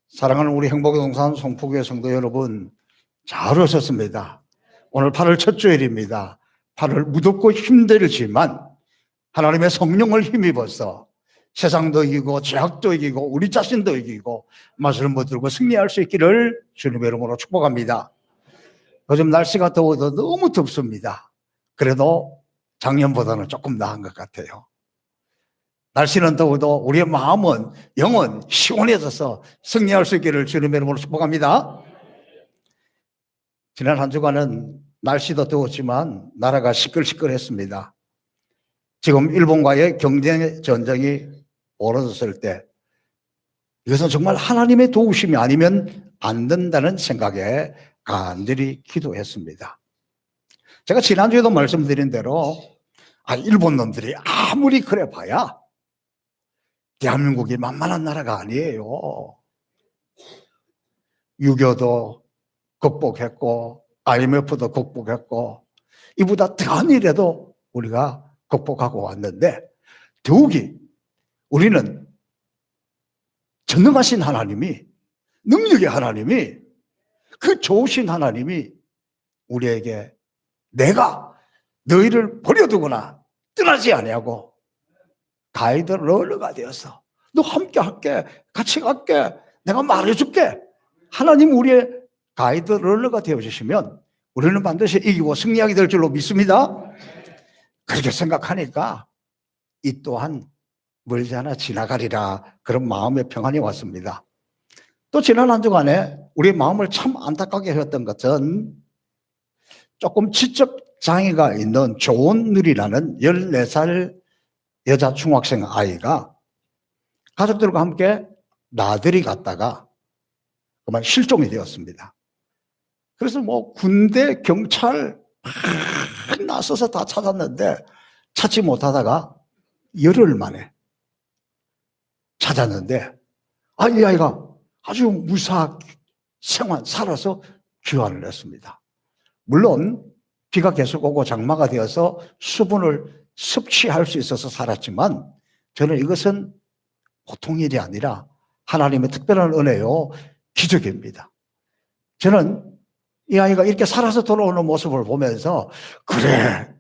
사랑하는 우리 행복동산 송포교회 성도 여러분, 잘 오셨습니다. 오늘 8월 첫 주일입니다. 8월 무덥고 힘들지만 하나님의 성령을 힘입어서 세상도 이기고 죄악도 이기고 우리 자신도 이기고 맛을 못 들고 승리할 수 있기를 주님의 이름으로 축복합니다. 요즘 날씨가 더워도 너무 덥습니다. 그래도 작년보다는 조금 나은 것 같아요. 날씨는 더워도 우리의 마음은, 영은 시원해져서 승리할 수 있기를 주님의 이름으로 축복합니다. 지난 한 주간은 날씨도 더웠지만 나라가 시끌시끌했습니다. 지금 일본과의 경제 전쟁이 벌어졌을 때 이것은 정말 하나님의 도우심이 아니면 안 된다는 생각에 간절히 기도했습니다. 제가 지난주에도 말씀드린 대로 일본 놈들이 아무리 그래 봐야 대한민국이 만만한 나라가 아니에요. 6.25도 극복했고 IMF도 극복했고 이보다 더한 일에도 우리가 극복하고 왔는데 더욱이 우리는 전능하신 하나님이, 능력의 하나님이, 그 좋으신 하나님이 우리에게 내가 너희를 버려두거나 떠나지 아니하고 가이드 롤러가 되어서 너 함께 할게, 같이 갈게, 내가 말해줄게. 하나님 우리의 가이드 롤러가 되어주시면 우리는 반드시 이기고 승리하게 될 줄로 믿습니다. 그렇게 생각하니까 이 또한 멀지 않아 지나가리라, 그런 마음의 평안이 왔습니다. 또 지난 한 주간에 우리 마음을 참 안타깝게 했던 것은 조금 지적 장애가 있는 조은누리라는 14살 여자 중학생 아이가 가족들과 함께 나들이 갔다가 그만 실종이 되었습니다. 그래서 군대, 경찰 막 나서서 다 찾았는데 찾지 못하다가 열흘 만에 찾았는데 이 아이가 아주 무사 생활 살아서 귀환을 했습니다. 물론 비가 계속 오고 장마가 되어서 수분을 섭취할 수 있어서 살았지만 저는 이것은 보통 일이 아니라 하나님의 특별한 은혜요, 기적입니다. 저는 이 아이가 이렇게 살아서 돌아오는 모습을 보면서 그래,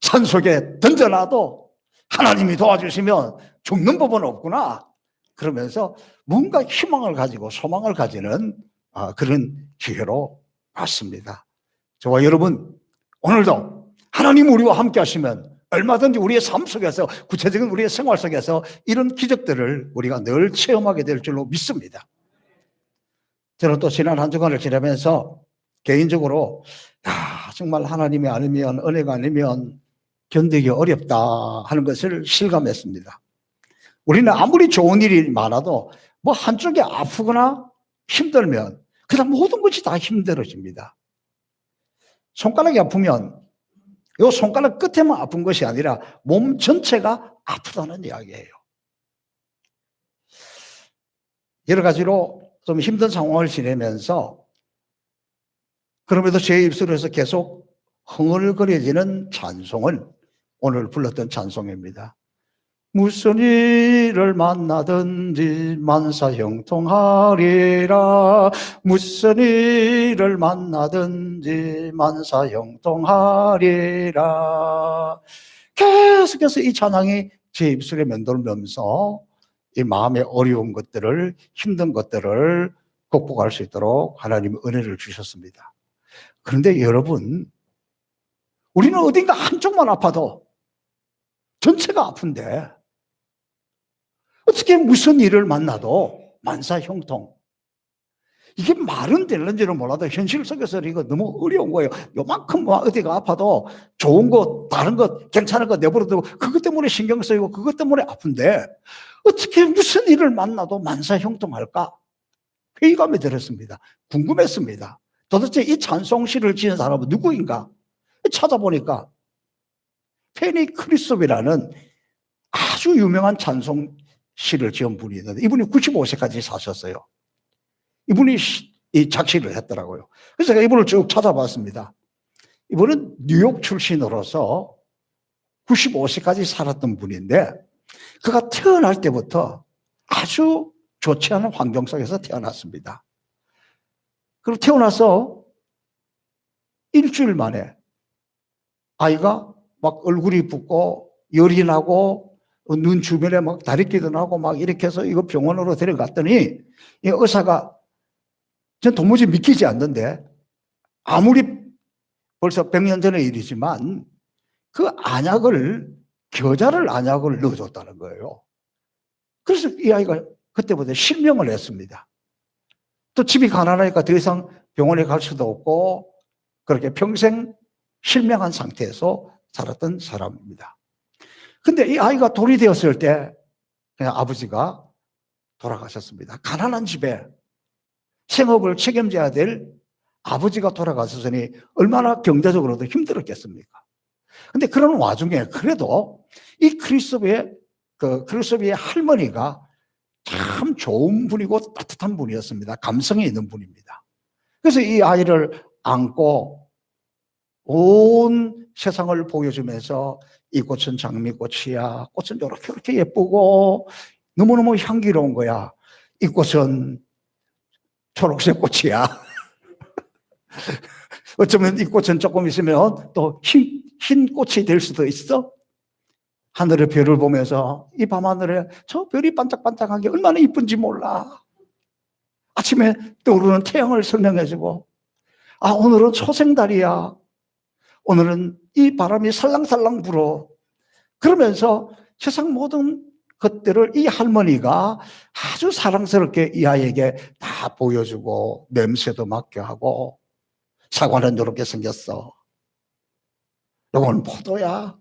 산속에 던져놔도 하나님이 도와주시면 죽는 법은 없구나, 그러면서 뭔가 희망을 가지고 소망을 가지는 그런 기회로 봤습니다. 저와 여러분, 오늘도 하나님 우리와 함께 하시면 얼마든지 우리의 삶 속에서, 구체적인 우리의 생활 속에서 이런 기적들을 우리가 늘 체험하게 될 줄로 믿습니다. 저는 또 지난 한 주간을 지내면서 개인적으로 정말 하나님이 아니면, 은혜가 아니면 견디기 어렵다 하는 것을 실감했습니다. 우리는 아무리 좋은 일이 많아도 한쪽이 아프거나 힘들면 그다음 모든 것이 다 힘들어집니다. 손가락이 아프면 이 손가락 끝에만 아픈 것이 아니라 몸 전체가 아프다는 이야기예요. 여러 가지로 좀 힘든 상황을 지내면서 그럼에도 제 입술에서 계속 흥얼거려지는 찬송은 오늘 불렀던 찬송입니다. 무슨 일을 만나든지 만사형통하리라, 무슨 일을 만나든지 만사형통하리라. 계속해서 이 찬양이 제 입술에 맴돌면서 이 마음의 어려운 것들을, 힘든 것들을 극복할 수 있도록 하나님의 은혜를 주셨습니다. 그런데 여러분, 우리는 어딘가 한쪽만 아파도 전체가 아픈데 어떻게 무슨 일을 만나도 만사형통, 이게 말은 되는지는 몰라도 현실 속에서 이거 너무 어려운 거예요. 요만큼 어디가 아파도 좋은 것, 다른 것, 괜찮은 것 내버려두고 그것 때문에 신경 쓰이고 그것 때문에 아픈데 어떻게 무슨 일을 만나도 만사형통할까? 회의감이 들었습니다. 궁금했습니다. 도대체 이 찬송시를 지은 사람은 누구인가? 찾아보니까 페니 크리스톱이라는 아주 유명한 찬송시를 지은 분이 있는데 이분이 95세까지 사셨어요. 이분이 이 작시를 했더라고요. 그래서 제가 이분을 쭉 찾아봤습니다. 이분은 뉴욕 출신으로서 95세까지 살았던 분인데 그가 태어날 때부터 아주 좋지 않은 환경 속에서 태어났습니다. 그리고 태어나서 일주일 만에 아이가 막 얼굴이 붓고 열이 나고 눈 주변에 막 다리끼도 나고 막 이렇게 해서 이거 병원으로 데려갔더니 이 의사가 전 도무지 믿기지 않는데 아무리 벌써 100년 전의 일이지만 그 안약을 겨자를 안약을 넣어줬다는 거예요. 그래서 이 아이가 그때부터 실명을 했습니다. 또 집이 가난하니까 더 이상 병원에 갈 수도 없고 그렇게 평생 실명한 상태에서 살았던 사람입니다. 근데 이 아이가 돌이 되었을 때 그냥 아버지가 돌아가셨습니다. 가난한 집에 생업을 책임져야 될 아버지가 돌아가셨으니 얼마나 경제적으로도 힘들었겠습니까? 근데 그런 와중에 그래도 이 크리스토비의 할머니가 참 좋은 분이고 따뜻한 분이었습니다. 감성이 있는 분입니다. 그래서 이 아이를 안고 온 세상을 보여주면서 이 꽃은 장미꽃이야. 꽃은 이렇게 예쁘고 너무너무 향기로운 거야. 이 꽃은 초록색 꽃이야. 어쩌면 이 꽃은 조금 있으면 또 흰 꽃이 될 수도 있어. 하늘의 별을 보면서 이 밤하늘에 저 별이 반짝반짝한 게 얼마나 이쁜지 몰라. 아침에 떠오르는 태양을 설명해주고, 아, 오늘은 초생달이야. 오늘은 이 바람이 살랑살랑 불어. 그러면서 세상 모든 것들을 이 할머니가 아주 사랑스럽게 이 아이에게 다 보여주고, 냄새도 맡게 하고, 사과는 이렇게 생겼어. 이건 포도야.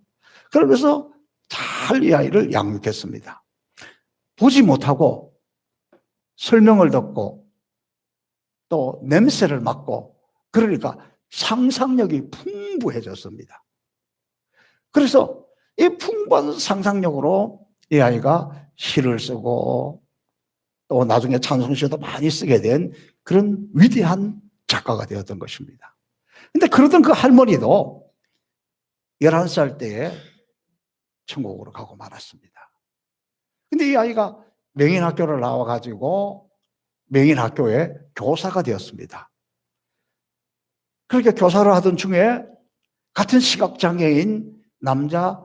그러면서 잘 이 아이를 양육했습니다. 보지 못하고 설명을 듣고 또 냄새를 맡고 그러니까 상상력이 풍부해졌습니다. 그래서 이 풍부한 상상력으로 이 아이가 시를 쓰고 또 나중에 찬송시도 많이 쓰게 된 그런 위대한 작가가 되었던 것입니다. 근데 그러던 그 할머니도 11살 때에 천국으로 가고 말았습니다. 근데 이 아이가 명인학교를 나와가지고 명인학교에 교사가 되었습니다. 그렇게 교사를 하던 중에 같은 시각장애인 남자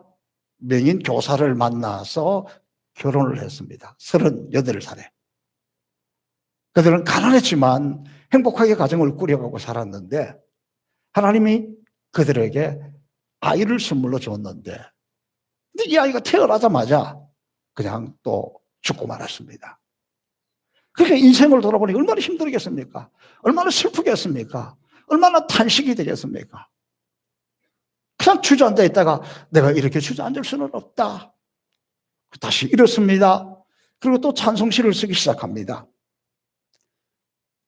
명인 교사를 만나서 결혼을 했습니다. 38살에. 그들은 가난했지만 행복하게 가정을 꾸려가고 살았는데 하나님이 그들에게 아이를 선물로 줬는데 근데 이 아이가 태어나자마자 그냥 또 죽고 말았습니다. 그러니까 인생을 돌아보니 얼마나 힘들겠습니까? 얼마나 슬프겠습니까? 얼마나 탄식이 되겠습니까? 그냥 주저앉아 있다가 내가 이렇게 주저앉을 수는 없다. 다시 일었습니다. 그리고 또 찬송시를 쓰기 시작합니다.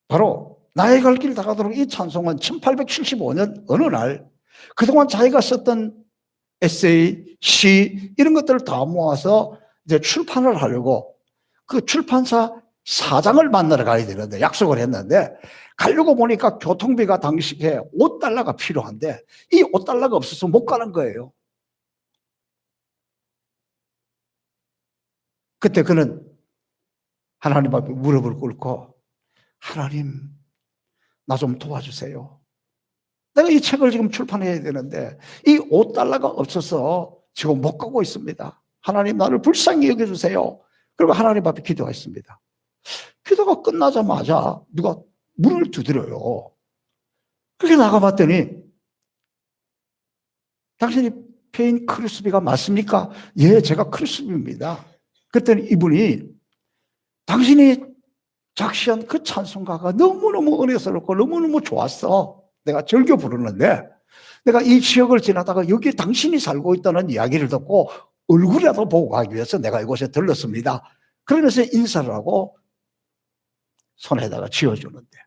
바로 나의 갈 길 다가도록 이 찬송은 1875년 어느 날 그동안 자기가 썼던 에세이, 시 이런 것들을 다 모아서 이제 출판을 하려고 그 출판사 사장을 만나러 가야 되는데 약속을 했는데 가려고 보니까 교통비가 당시에 $5가 필요한데 이 $5가 없어서 못 가는 거예요. 그때 그는 하나님 앞에 무릎을 꿇고 하나님 나 좀 도와주세요. 내가 이 책을 지금 출판해야 되는데 이 $5가 없어서 지금 못 가고 있습니다. 하나님 나를 불쌍히 여겨주세요. 그리고 하나님 앞에 기도했습니다. 기도가 끝나자마자 누가 문을 두드려요. 그렇게 나가봤더니 당신이 페인 크루스비가 맞습니까? 예, 제가 크루스비입니다. 그랬더니 이분이 당신이 작시한 그 찬송가가 너무너무 은혜스럽고 너무너무 좋았어. 내가 즐겨 부르는데 내가 이 지역을 지나다가 여기 당신이 살고 있다는 이야기를 듣고 얼굴이라도 보고 가기 위해서 내가 이곳에 들렀습니다. 그러면서 인사를 하고 손에다가 쥐어주는데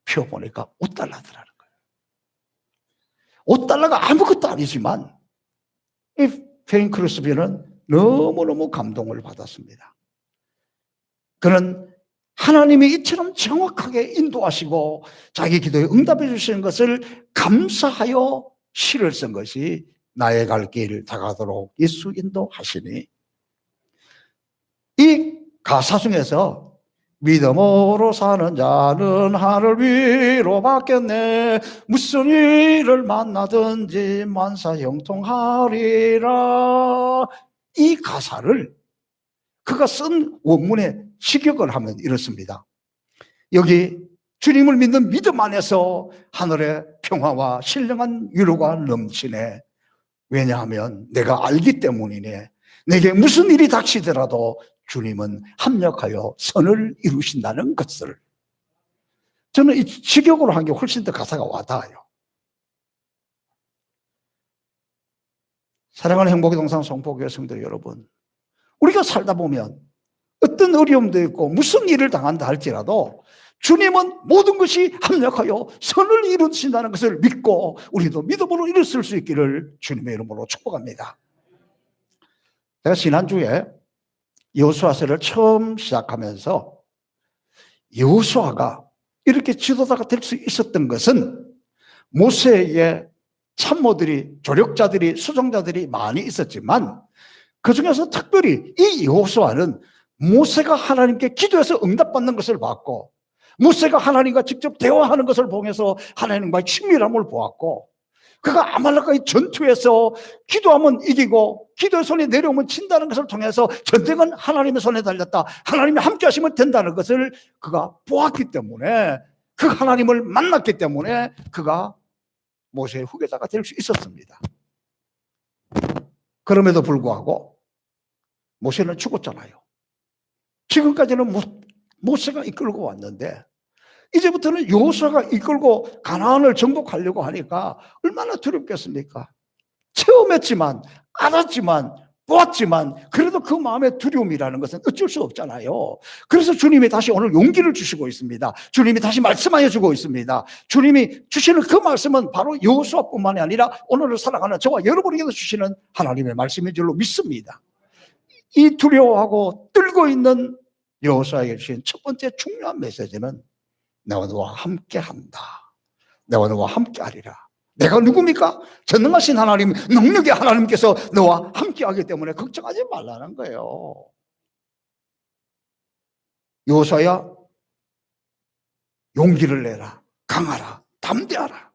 피워보니까 $5더라는 거예요. $5가 아무것도 아니지만 이 페인 크루스비는 너무너무 감동을 받았습니다. 그는 하나님이 이처럼 정확하게 인도하시고 자기 기도에 응답해 주시는 것을 감사하여 시를 쓴 것이 나의 갈 길 다가도록 예수 인도하시니 이 가사 중에서 믿음으로 사는 자는 하늘 위로 받겠네. 무슨 일을 만나든지 만사 형통하리라. 이 가사를 그가 쓴 원문에 직역을 하면 이렇습니다. 여기 주님을 믿는 믿음 안에서 하늘의 평화와 신령한 위로가 넘치네. 왜냐하면 내가 알기 때문이네. 내게 무슨 일이 닥치더라도 주님은 합력하여 선을 이루신다는 것을. 저는 이 직역으로 한 게 훨씬 더 가사가 와닿아요. 사랑하는 행복의 동산 성포교회 성도 여러분, 우리가 살다 보면 어떤 어려움도 있고 무슨 일을 당한다 할지라도 주님은 모든 것이 합력하여 선을 이루신다는 것을 믿고 우리도 믿음으로 이뤘을 수 있기를 주님의 이름으로 축복합니다. 제가 지난주에 여호수아서를 처음 시작하면서 여호수아가 이렇게 지도자가 될 수 있었던 것은 모세에게 참모들이, 조력자들이, 수종자들이 많이 있었지만 그 중에서 특별히 이 여호수아는 모세가 하나님께 기도해서 응답받는 것을 봤고, 모세가 하나님과 직접 대화하는 것을 보면서 하나님과의 친밀함을 보았고, 그가 아말렉과의 전투에서 기도하면 이기고 기도의 손이 내려오면 친다는 것을 통해서 전쟁은 하나님의 손에 달렸다, 하나님이 함께 하시면 된다는 것을 그가 보았기 때문에, 그 하나님을 만났기 때문에 그가 모세의 후계자가 될 수 있었습니다. 그럼에도 불구하고 모세는 죽었잖아요. 지금까지는 모세가 이끌고 왔는데 이제부터는 여호수아가 이끌고 가나안을 정복하려고 하니까 얼마나 두렵겠습니까? 체험했지만, 알았지만, 보았지만 그래도 그 마음의 두려움이라는 것은 어쩔 수 없잖아요. 그래서 주님이 다시 오늘 용기를 주시고 있습니다. 주님이 다시 말씀하여 주고 있습니다. 주님이 주시는 그 말씀은 바로 여호수아뿐만이 아니라 오늘을 살아가는 저와 여러분에게도 주시는 하나님의 말씀인 줄로 믿습니다. 이 두려워하고 떨고 있는 여호수아에게 주신 첫 번째 중요한 메시지는 내가 너와 함께한다. 내가 너와 함께하리라. 내가 누굽니까? 전능하신 하나님, 능력의 하나님께서 너와 함께하기 때문에 걱정하지 말라는 거예요. 여호수아야, 용기를 내라, 강하라, 담대하라.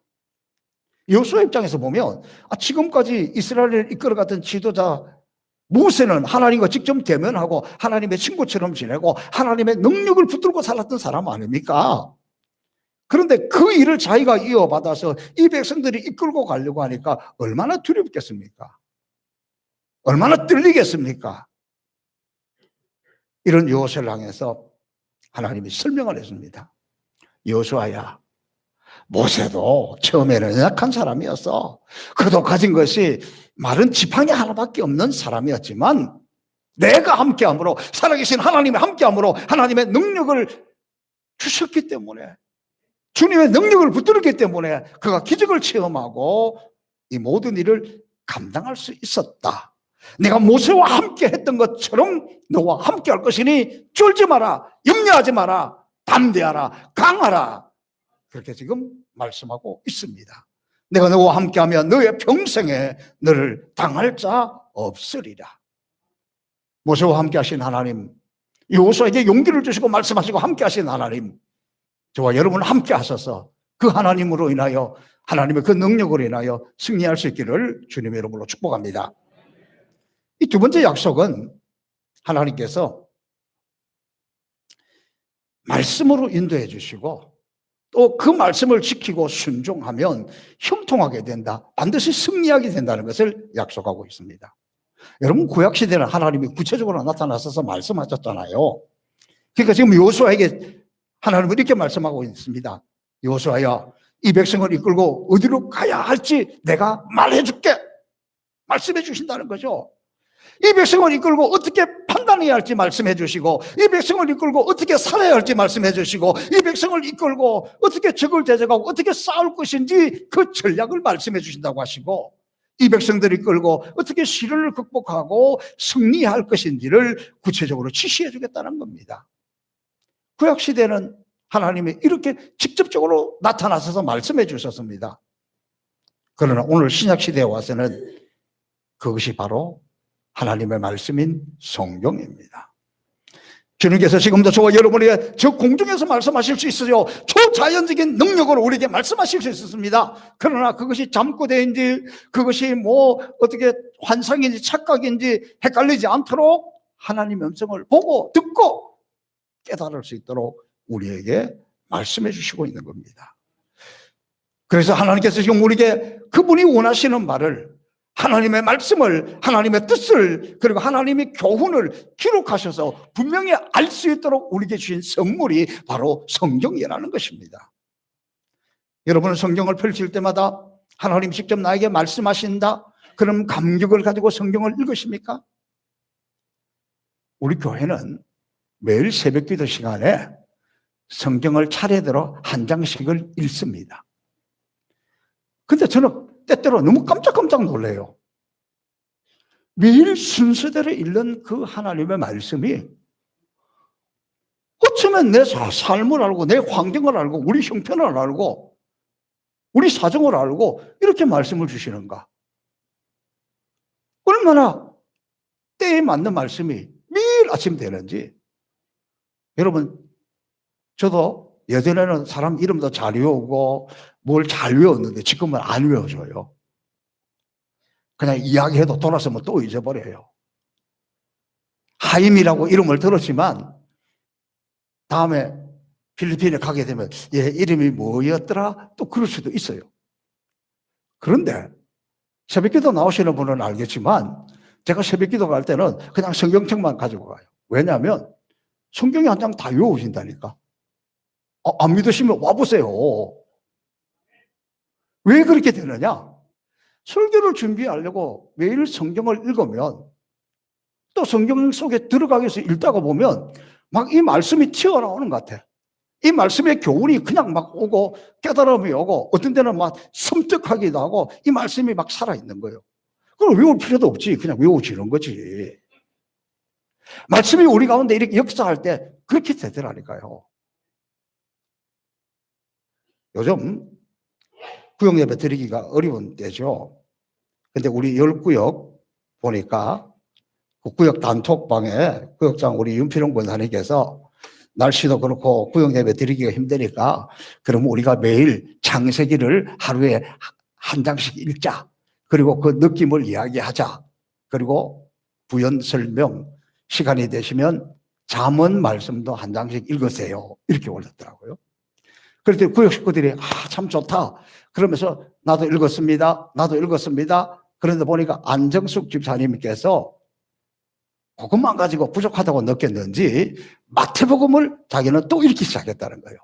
여호수아 입장에서 보면 지금까지 이스라엘을 이끌어갔던 지도자 모세는 하나님과 직접 대면하고 하나님의 친구처럼 지내고 하나님의 능력을 붙들고 살았던 사람 아닙니까? 그런데 그 일을 자기가 이어받아서 이 백성들이 이끌고 가려고 하니까 얼마나 두렵겠습니까? 얼마나 떨리겠습니까? 이런 여호수아를 향해서 하나님이 설명을 했습니다. 여호수아야, 모세도 처음에는 연약한 사람이었어. 그도 가진 것이 마른 지팡이 하나밖에 없는 사람이었지만 내가 함께함으로, 살아계신 하나님이 함께함으로 하나님의 능력을 주셨기 때문에, 주님의 능력을 붙들었기 때문에 그가 기적을 체험하고 이 모든 일을 감당할 수 있었다. 내가 모세와 함께 했던 것처럼 너와 함께 할 것이니 쫄지 마라, 염려하지 마라, 담대하라, 강하라. 그렇게 지금 말씀하고 있습니다. 내가 너와 함께하면 너의 평생에 너를 당할 자 없으리라. 모세와 함께 하신 하나님, 여호수아에게 용기를 주시고 말씀하시고 함께 하신 하나님, 저와 여러분 함께 하셔서 그 하나님으로 인하여, 하나님의 그 능력으로 인하여 승리할 수 있기를 주님의 이름으로 축복합니다. 이 두 번째 약속은 하나님께서 말씀으로 인도해 주시고 또 그 말씀을 지키고 순종하면 형통하게 된다, 반드시 승리하게 된다는 것을 약속하고 있습니다. 여러분, 구약시대는 하나님이 구체적으로 나타나셔서 말씀하셨잖아요. 그러니까 지금 여호수아에게 하나님은 이렇게 말씀하고 있습니다. 여호수아야, 이 백성을 이끌고 어디로 가야 할지 내가 말해줄게. 말씀해 주신다는 거죠. 이 백성을 이끌고 어떻게 판단해야 할지 말씀해 주시고, 이 백성을 이끌고 어떻게 살아야 할지 말씀해 주시고, 이 백성을 이끌고 어떻게 적을 대적하고 어떻게 싸울 것인지 그 전략을 말씀해 주신다고 하시고, 이 백성들을 이끌고 어떻게 시련을 극복하고 승리할 것인지를 구체적으로 지시해 주겠다는 겁니다. 구약시대는 하나님이 이렇게 직접적으로 나타나셔서 말씀해 주셨습니다. 그러나 오늘 신약시대에 와서는 그것이 바로 하나님의 말씀인 성경입니다. 주님께서 지금도 저와 여러분에게 저 공중에서 말씀하실 수 있어요. 초자연적인 능력으로 우리에게 말씀하실 수 있었습니다. 그러나 그것이 잠꼬대인지 그것이 뭐 어떻게 환상인지 착각인지 헷갈리지 않도록 하나님의 음성을 보고 듣고 깨달을 수 있도록 우리에게 말씀해 주시고 있는 겁니다. 그래서 하나님께서 지금 우리에게 그분이 원하시는 말을, 하나님의 말씀을, 하나님의 뜻을, 그리고 하나님의 교훈을 기록하셔서 분명히 알 수 있도록 우리에게 주신 선물이 바로 성경이라는 것입니다. 여러분은 성경을 펼칠 때마다 하나님 직접 나에게 말씀하신다, 그럼 감격을 가지고 성경을 읽으십니까? 우리 교회는 매일 새벽기도 시간에 성경을 차례대로 한 장씩을 읽습니다. 근데 저는 때때로 너무 깜짝깜짝 놀래요. 매일 순서대로 읽는 그 하나님의 말씀이 어쩌면 내 삶을 알고 내 환경을 알고 우리 형편을 알고 우리 사정을 알고 이렇게 말씀을 주시는가? 얼마나 때에 맞는 말씀이 매일 아침 되는지. 여러분, 저도 예전에는 사람 이름도 잘 외우고 뭘 잘 외웠는데 지금은 안 외워져요. 그냥 이야기해도 돌아서면 또 잊어버려요. 하임이라고 이름을 들었지만 다음에 필리핀에 가게 되면 얘 이름이 뭐였더라? 또 그럴 수도 있어요. 그런데 새벽기도 나오시는 분은 알겠지만 제가 새벽기도 갈 때는 그냥 성경책만 가지고 가요. 왜냐하면 성경이 한 장 다 외우신다니까. 안 믿으시면 와보세요. 왜 그렇게 되느냐? 설교를 준비하려고 매일 성경을 읽으면 또 성경 속에 들어가기 위해서 읽다가 보면 막 이 말씀이 튀어나오는 것 같아. 이 말씀의 교훈이 그냥 막 오고 깨달음이 오고 어떤 때는 막 섬뜩하기도 하고 이 말씀이 막 살아있는 거예요. 그럼 외울 필요도 없지. 그냥 외워지는 거지. 말씀이 우리 가운데 이렇게 역사할 때 그렇게 되더라니까요. 요즘 구역예배 드리기가 어려운 때죠. 근데 우리 10구역 보니까 그 구역 단톡방에 구역장 우리 윤필용 권사님께서 날씨도 그렇고 구역예배 드리기가 힘드니까 그럼 우리가 매일 창세기를 하루에 한 장씩 읽자. 그리고 그 느낌을 이야기하자. 그리고 부연 설명 시간이 되시면 잠언 말씀도 한 장씩 읽으세요. 이렇게 올렸더라고요. 그랬더니 구역 식구들이 참 좋다. 그러면서 나도 읽었습니다. 나도 읽었습니다. 그런데 보니까 안정숙 집사님께서 그것만 가지고 부족하다고 느꼈는지 마태복음을 자기는 또 읽기 시작했다는 거예요.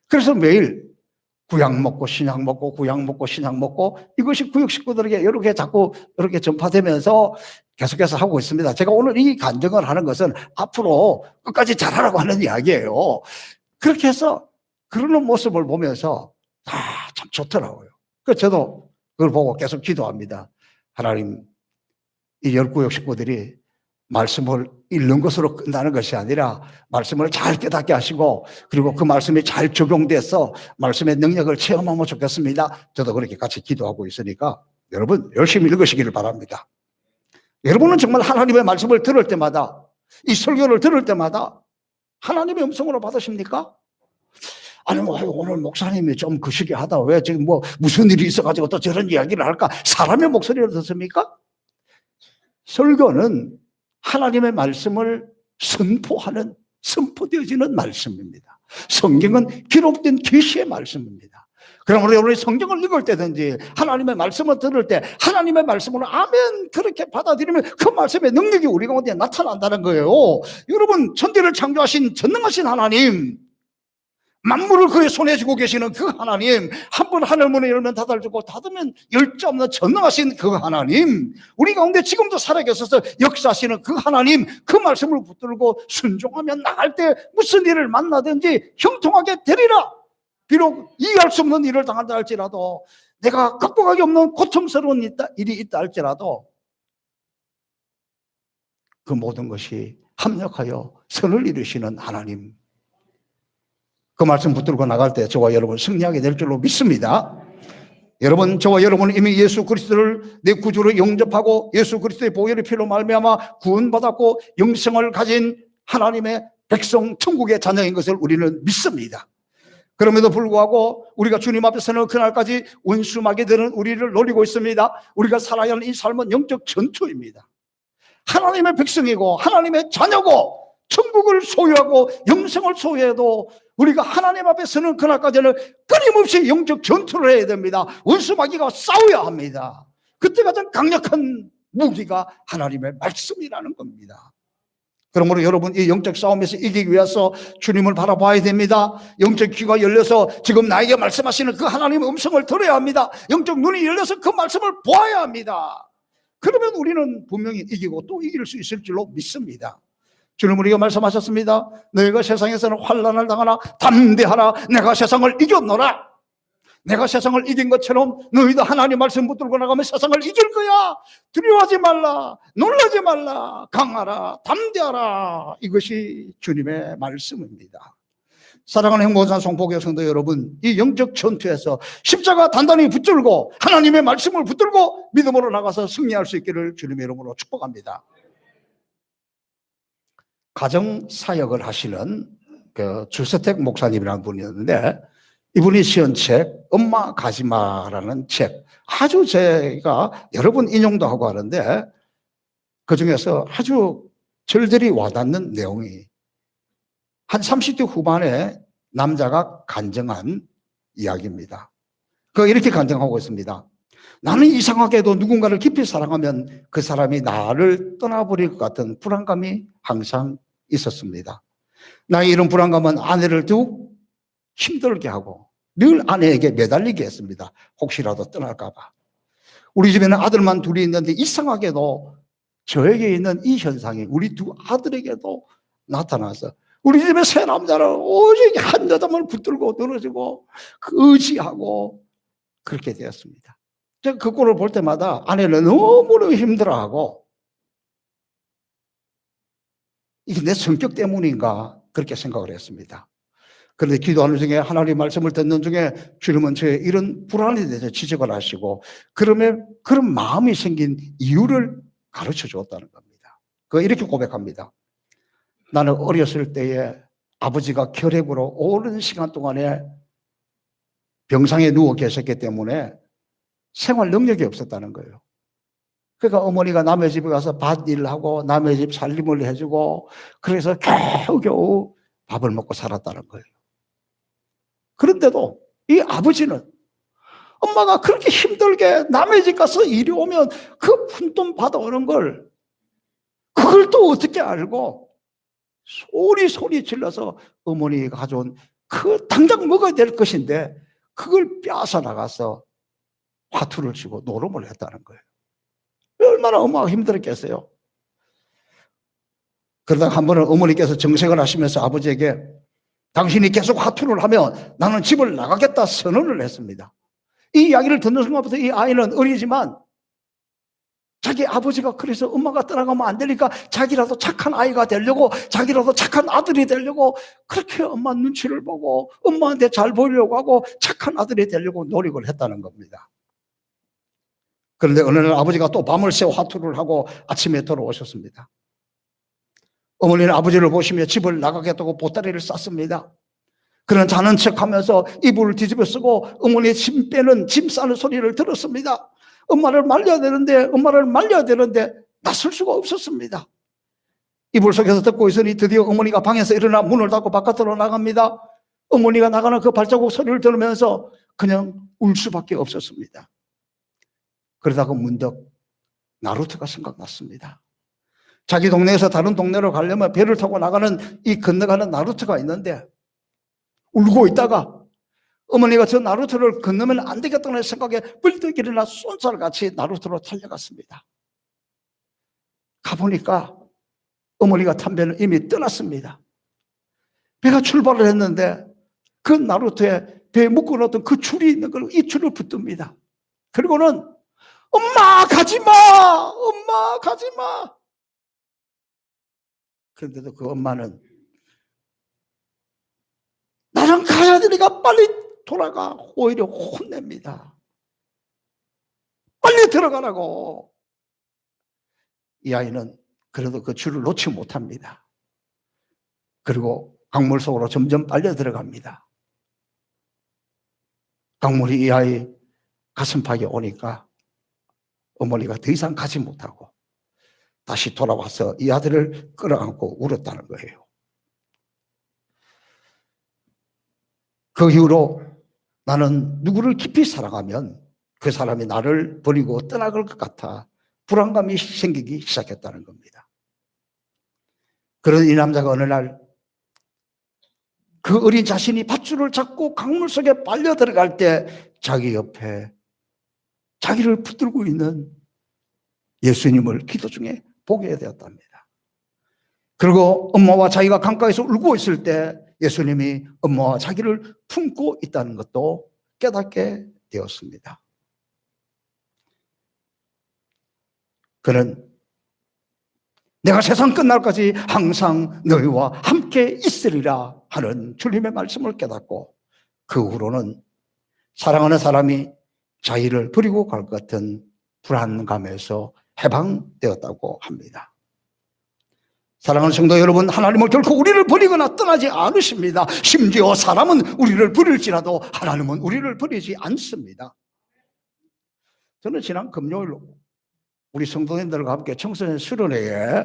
그래서 매일 구약 먹고 신약 먹고 구약 먹고 신약 먹고 이것이 구역 식구들에게 이렇게 자꾸 이렇게 전파되면서 계속해서 하고 있습니다. 제가 오늘 이 간증을 하는 것은 앞으로 끝까지 잘하라고 하는 이야기예요. 그렇게 해서 그러는 모습을 보면서 참 좋더라고요. 그래서 저도 그걸 보고 계속 기도합니다. 하나님, 이 10구역 식구들이 말씀을 읽는 것으로 끝나는 것이 아니라 말씀을 잘 깨닫게 하시고 그리고 그 말씀이 잘 적용돼서 말씀의 능력을 체험하면 좋겠습니다. 저도 그렇게 같이 기도하고 있으니까 여러분 열심히 읽으시기를 바랍니다. 여러분은 정말 하나님의 말씀을 들을 때마다 이 설교를 들을 때마다 하나님의 음성으로 받으십니까? 아니 오늘 목사님이 좀 그시기 하다 왜 지금 뭐 무슨 일이 있어가지고 또 저런 이야기를 할까? 사람의 목소리를 듣습니까? 설교는 하나님의 말씀을 선포하는 선포되어지는 말씀입니다. 성경은 기록된 계시의 말씀입니다. 그러므로 여러분이 성경을 읽을 때든지 하나님의 말씀을 들을 때 하나님의 말씀으로 아멘 그렇게 받아들이면 그 말씀의 능력이 우리 가운데 나타난다는 거예요. 여러분 천지를 창조하신 전능하신 하나님, 만물을 그의 손에 쥐고 계시는 그 하나님, 한 번 하늘문을 열면 닫아주고 닫으면 열자 없는 전능하신 그 하나님, 우리 가운데 지금도 살아계셔서 역사하시는 그 하나님, 그 말씀을 붙들고 순종하면 나갈 때 무슨 일을 만나든지 형통하게 되리라. 비록 이해할 수 없는 일을 당한다 할지라도, 내가 극복하기 없는 고통스러운 일이 있다 할지라도 그 모든 것이 합력하여 선을 이루시는 하나님, 그 말씀 붙들고 나갈 때 저와 여러분 승리하게 될 줄로 믿습니다. 여러분, 저와 여러분은 이미 예수 그리스도를 내 구주로 영접하고 예수 그리스도의 보혈의 피로 말미암아 구원받았고 영생을 가진 하나님의 백성 천국의 자녀인 것을 우리는 믿습니다. 그럼에도 불구하고 우리가 주님 앞에서는 그날까지 원수마귀들은 우리를 노리고 있습니다. 우리가 살아야 하는 이 삶은 영적 전투입니다. 하나님의 백성이고 하나님의 자녀고 천국을 소유하고 영생을 소유해도 우리가 하나님 앞에 서는 그날까지는 끊임없이 영적 전투를 해야 됩니다. 원수마귀가 싸워야 합니다. 그때 가장 강력한 무기가 하나님의 말씀이라는 겁니다. 그러므로 여러분, 이 영적 싸움에서 이기기 위해서 주님을 바라봐야 됩니다. 영적 귀가 열려서 지금 나에게 말씀하시는 그 하나님의 음성을 들어야 합니다. 영적 눈이 열려서 그 말씀을 보아야 합니다. 그러면 우리는 분명히 이기고 또 이길 수 있을 줄로 믿습니다. 주님 우리가 말씀하셨습니다. 너희가 세상에서는 환난을 당하나 담대하라. 내가 세상을 이겼노라. 내가 세상을 이긴 것처럼 너희도 하나님 말씀 붙들고 나가면 세상을 이길 거야. 두려워하지 말라. 놀라지 말라. 강하라. 담대하라. 이것이 주님의 말씀입니다. 사랑하는 행복한 성포교회 성도 여러분, 이 영적 전투에서 십자가 단단히 붙들고 하나님의 말씀을 붙들고 믿음으로 나가서 승리할 수 있기를 주님의 이름으로 축복합니다. 가정사역을 하시는 그 주서택 목사님이라는 분이었는데, 이분이 지은 책 엄마 가지마라는 책, 아주 제가 여러 번 인용도 하고 하는데 그중에서 아주 절절히 와닿는 내용이, 한 30대 후반에 남자가 간증한 이야기입니다. 이렇게 간증하고 있습니다. 나는 이상하게도 누군가를 깊이 사랑하면 그 사람이 나를 떠나버릴 것 같은 불안감이 항상 있었습니다. 나의 이런 불안감은 아내를 더욱 힘들게 하고 늘 아내에게 매달리게 했습니다. 혹시라도 떠날까 봐. 우리 집에는 아들만 둘이 있는데 이상하게도 저에게 있는 이 현상이 우리 두 아들에게도 나타나서 우리 집에 세 남자는 오직 한 여자만 붙들고 늘어지고 의지하고 그렇게 되었습니다. 제가 그 꼴을 볼 때마다 아내는 너무너무 힘들어하고 이게 내 성격 때문인가 그렇게 생각을 했습니다. 그런데 기도하는 중에 하나님 말씀을 듣는 중에 주님은 저의 이런 불안에 대해서 지적을 하시고 그러면 그런 마음이 생긴 이유를 가르쳐 주었다는 겁니다. 이렇게 고백합니다. 나는 어렸을 때에 아버지가 결핵으로 오랜 시간 동안에 병상에 누워 계셨기 때문에 생활 능력이 없었다는 거예요. 그러니까 어머니가 남의 집에 가서 밭일을 하고 남의 집 살림을 해주고 그래서 겨우겨우 밥을 먹고 살았다는 거예요. 그런데도 이 아버지는 엄마가 그렇게 힘들게 남의 집 가서 일이 오면 그 푼돈 받아오는 걸 그걸 또 어떻게 알고 소리 질러서 어머니가 가져온 당장 먹어야 될 것인데 그걸 빼앗아 나가서 화투를 치고 노름을 했다는 거예요. 얼마나 엄마가 힘들었겠어요. 그러다가 한 번은 어머니께서 정색을 하시면서 아버지에게 당신이 계속 화투를 하면 나는 집을 나가겠다 선언을 했습니다. 이 이야기를 듣는 순간부터 이 아이는 어리지만 자기 아버지가 그래서 엄마가 떠나가면 안 되니까 자기라도 착한 아이가 되려고 자기라도 착한 아들이 되려고 그렇게 엄마 눈치를 보고 엄마한테 잘 보이려고 하고 착한 아들이 되려고 노력을 했다는 겁니다. 그런데 어느 날 아버지가 또 밤을 새워 화투를 하고 아침에 돌아오셨습니다. 어머니는 아버지를 보시며 집을 나가겠다고 보따리를 쌌습니다. 그는 자는 척하면서 이불을 뒤집어 쓰고 어머니의 짐 빼는 짐 싸는 소리를 들었습니다. 엄마를 말려야 되는데 나설 수가 없었습니다. 이불 속에서 듣고 있으니 드디어 어머니가 방에서 일어나 문을 닫고 바깥으로 나갑니다. 어머니가 나가는 그 발자국 소리를 들으면서 그냥 울 수밖에 없었습니다. 그러다가 문득 나루토가 생각났습니다. 자기 동네에서 다른 동네로 가려면 배를 타고 나가는 이 건너가는 나루토가 있는데 울고 있다가 어머니가 저 나루토를 건너면 안 되겠다는 생각에 벌떡 일어나 쏜살같이 나루토로 달려갔습니다. 가보니까 어머니가 탄 배는 이미 떠났습니다. 배가 출발을 했는데 그 나루토에 배에 묶어놓던 그 줄이 있는 걸 이 줄을 붙듭니다. 그리고는 엄마 가지마! 엄마 가지마! 그런데도 그 엄마는 나랑 가야 되니까 빨리 돌아가. 오히려 혼냅니다. 빨리 들어가라고. 이 아이는 그래도 그 줄을 놓지 못합니다. 그리고 강물 속으로 점점 빨려 들어갑니다. 강물이 이 아이 가슴팍에 오니까 어머니가 더 이상 가지 못하고 다시 돌아와서 이 아들을 끌어안고 울었다는 거예요. 그 이후로 나는 누구를 깊이 사랑하면 그 사람이 나를 버리고 떠나갈 것 같아 불안감이 생기기 시작했다는 겁니다. 그런 이 남자가 어느 날 그 어린 자신이 밧줄을 잡고 강물 속에 빨려 들어갈 때 자기 옆에 자기를 붙들고 있는 예수님을 기도 중에 보게 되었답니다. 그리고 엄마와 자기가 강가에서 울고 있을 때 예수님이 엄마와 자기를 품고 있다는 것도 깨닫게 되었습니다. 그는 내가 세상 끝날까지 항상 너희와 함께 있으리라 하는 주님의 말씀을 깨닫고 그 후로는 사랑하는 사람이 자기를 버리고 갈 것 같은 불안감에서 해방되었다고 합니다. 사랑하는 성도 여러분, 하나님은 결코 우리를 버리거나 떠나지 않으십니다. 심지어 사람은 우리를 버릴지라도 하나님은 우리를 버리지 않습니다. 저는 지난 금요일 우리 성도님들과 함께 청소년 수련회에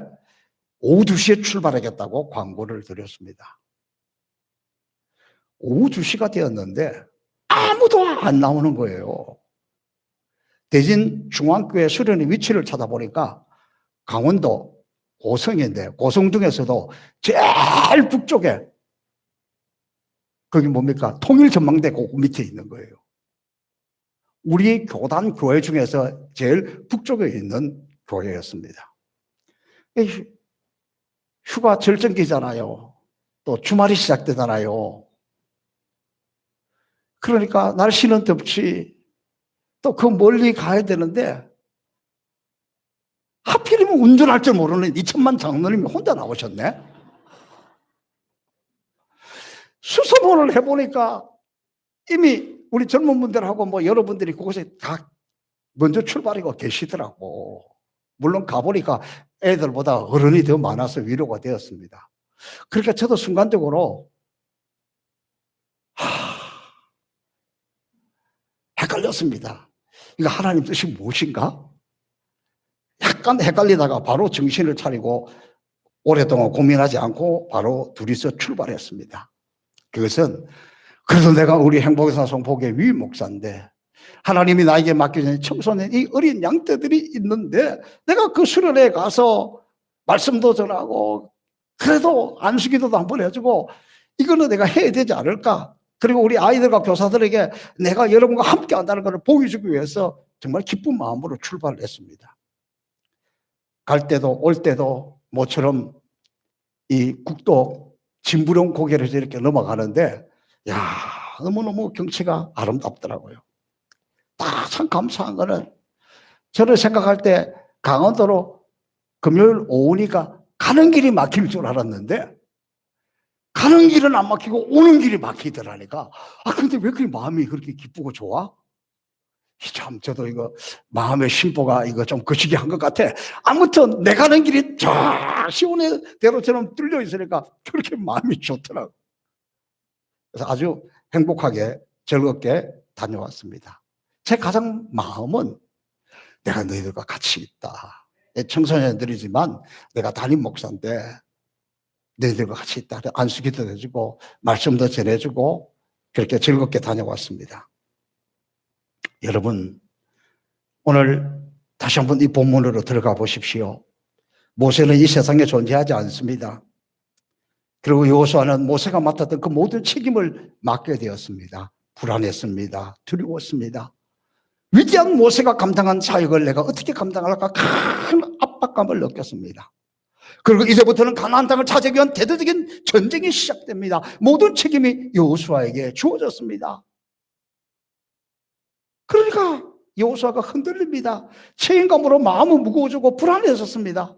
오후 2시에 출발하겠다고 광고를 드렸습니다. 오후 2시가 되었는데 아무도 안 나오는 거예요. 대진 중앙교회 수련회 위치를 찾아보니까 강원도 고성인데 고성 중에서도 제일 북쪽에 거기 뭡니까? 통일전망대 그 밑에 있는 거예요. 우리 교단 교회 중에서 제일 북쪽에 있는 교회였습니다. 휴가 절정기잖아요. 또 주말이 시작되잖아요. 그러니까 날씨는 덥지 또 그 멀리 가야 되는데 하필이면 운전할 줄 모르는 이천만 장로님이 혼자 나오셨네. 수소문을 해보니까 이미 우리 젊은 분들하고 뭐 여러분들이 그곳에 다 먼저 출발하고 계시더라고. 물론 가보니까 애들보다 어른이 더 많아서 위로가 되었습니다. 그러니까 저도 순간적으로 헷갈렸습니다. 이거 하나님 뜻이 무엇인가? 약간 헷갈리다가 바로 정신을 차리고 오랫동안 고민하지 않고 바로 둘이서 출발했습니다. 그것은 그래서 내가 우리 행복의 성복의 위 목사인데 하나님이 나에게 맡겨진 청소년 이 어린 양떼들이 있는데 내가 그 수련회에 가서 말씀도 전하고 그래도 안수기도도 한번 해주고 이거는 내가 해야 되지 않을까? 그리고 우리 아이들과 교사들에게 내가 여러분과 함께 한다는 것을 보여주기 위해서 정말 기쁜 마음으로 출발을 했습니다. 갈 때도 올 때도 모처럼 이 국도 진부령 고개를 이렇게 넘어가는데 야 너무너무 경치가 아름답더라고요. 참 감사한 거는 저를 생각할 때 강원도로 금요일 오후니까 가는 길이 막힐 줄 알았는데 가는 길은 안 막히고 오는 길이 막히더라니까. 근데 왜 그렇게 마음이 그렇게 기쁘고 좋아? 참 저도 이거 마음의 심보가 이거 좀 거시기 한 것 같아. 아무튼 내 가는 길이 쫙 시온의 대로처럼 뚫려 있으니까 그렇게 마음이 좋더라고. 그래서 아주 행복하게 즐겁게 다녀왔습니다. 제 가장 마음은 내가 너희들과 같이 있다. 청소년들이지만 내가 담임 목사인데 너희들과 같이 있다. 안수기도 해주고 말씀도 전해주고 그렇게 즐겁게 다녀왔습니다. 여러분 오늘 다시 한번 이 본문으로 들어가 보십시오. 모세는 이 세상에 존재하지 않습니다. 그리고 여호수아는 모세가 맡았던 그 모든 책임을 맡게 되었습니다. 불안했습니다. 두려웠습니다. 위대한 모세가 감당한 사역을 내가 어떻게 감당할까 큰 압박감을 느꼈습니다. 그리고 이제부터는 가나안 땅을 차지하기 위한 대대적인 전쟁이 시작됩니다. 모든 책임이 여호수아에게 주어졌습니다. 그러니까 여호수아가 흔들립니다. 책임감으로 마음은 무거워지고 불안해졌습니다.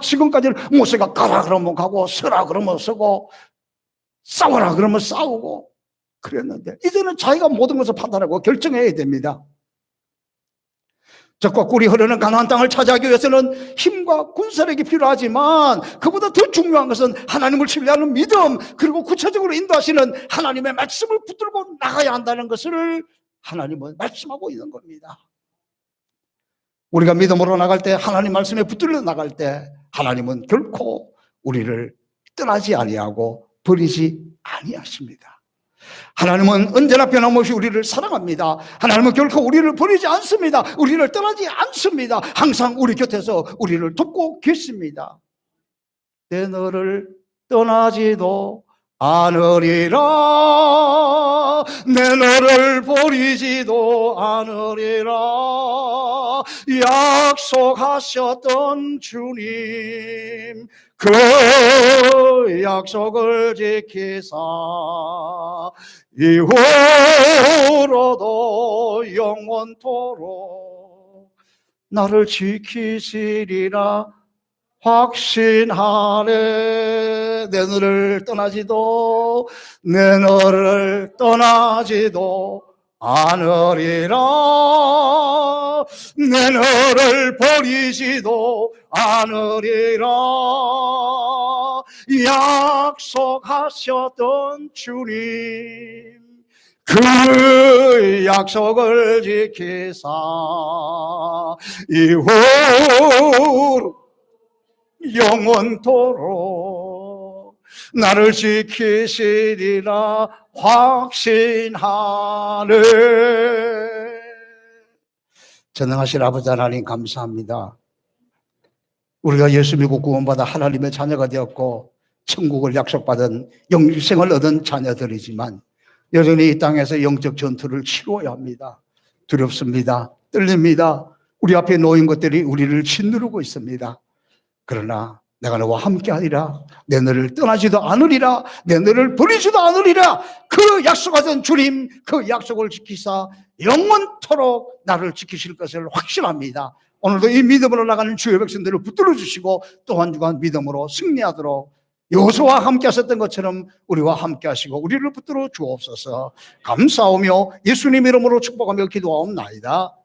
지금까지는 모세가 가라 그러면 가고 서라 그러면 서고 싸워라 그러면 싸우고 그랬는데 이제는 자기가 모든 것을 판단하고 결정해야 됩니다. 적과 꿀이 흐르는 가나안 땅을 차지하기 위해서는 힘과 군사력이 필요하지만 그보다 더 중요한 것은 하나님을 신뢰하는 믿음, 그리고 구체적으로 인도하시는 하나님의 말씀을 붙들고 나가야 한다는 것을 하나님은 말씀하고 있는 겁니다. 우리가 믿음으로 나갈 때, 하나님 말씀에 붙들려 나갈 때 하나님은 결코 우리를 떠나지 아니하고 버리지 아니하십니다. 하나님은 언제나 변함없이 우리를 사랑합니다. 하나님은 결코 우리를 버리지 않습니다. 우리를 떠나지 않습니다. 항상 우리 곁에서 우리를 돕고 계십니다. 내 너를 떠나지도 않으리라, 내 너를 버리지도 않으리라, 약속하셨던 주님, 그 약속을 지키사 이후로도 영원토록 나를 지키시리라 확신하네. 내 너를 떠나지도 않으리라, 내 너를 버리지도 않으리라, 약속하셨던 주님, 그 약속을 지키사 이후로 영원토록 나를 지키시리라 확신하네. 전능하신 아버지 하나님, 감사합니다. 우리가 예수 믿고 구원받아 하나님의 자녀가 되었고 천국을 약속받은 영생을 얻은 자녀들이지만 여전히 이 땅에서 영적 전투를 치러야 합니다. 두렵습니다. 떨립니다. 우리 앞에 놓인 것들이 우리를 짓누르고 있습니다. 그러나 내가 너와 함께하리라, 내 너를 떠나지도 않으리라, 내 너를 버리지도 않으리라, 그 약속하던 주님, 그 약속을 지키사 영원토록 나를 지키실 것을 확신합니다. 오늘도 이 믿음으로 나가는 주의 백성들을 붙들어 주시고 또 한 주간 믿음으로 승리하도록 여호수아와 함께 하셨던 것처럼 우리와 함께 하시고 우리를 붙들어 주옵소서. 감사하며 예수님 이름으로 축복하며 기도하옵나이다.